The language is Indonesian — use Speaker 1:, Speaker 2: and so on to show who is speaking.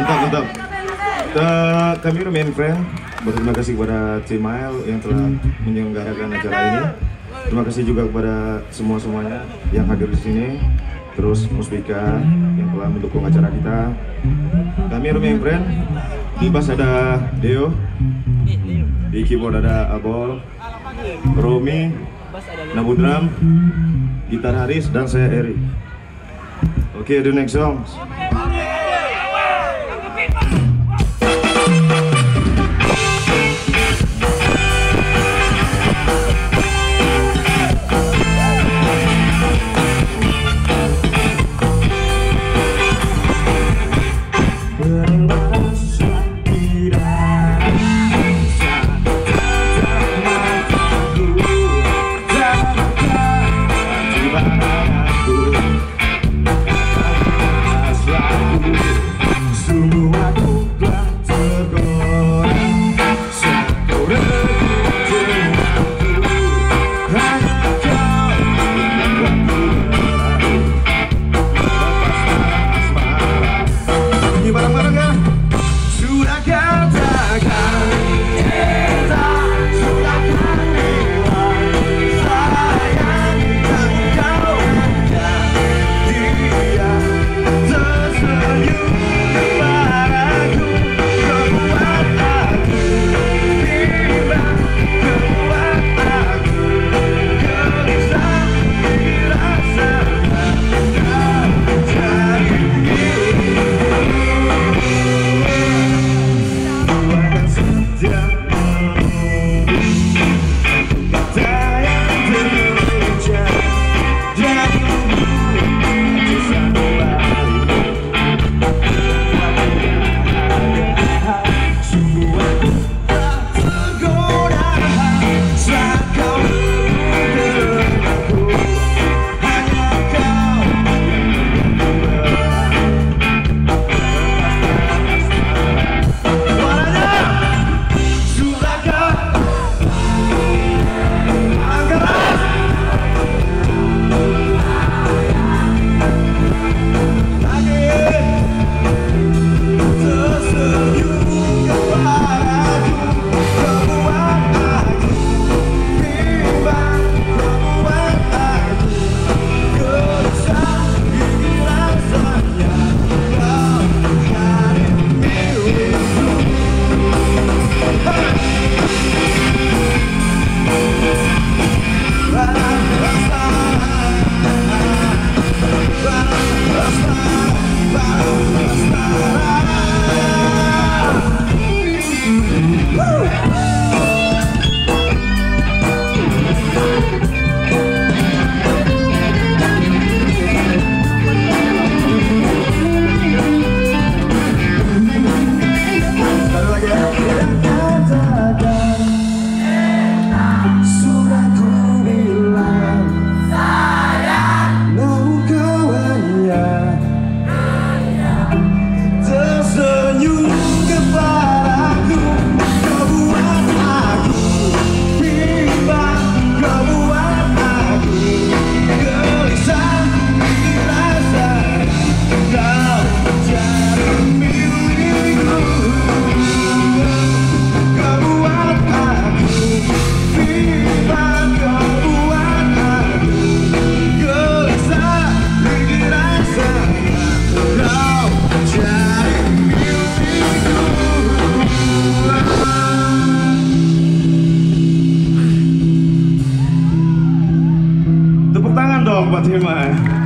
Speaker 1: Mantap, mantap. Kami remain friend. Berterima kasih kepada Cimail yang telah menyelenggarakan acara ini. Terima kasih juga kepada semuanya yang hadir di sini. Terus Musbika yang telah mendukung acara kita. Kami remain friend. Di bass ada Deo, di keyboard ada Abol, Romi, Nabu drum, gitar Haris, dan saya Eri. Oke, the next song.
Speaker 2: Tepuk tangan dong buat Hima.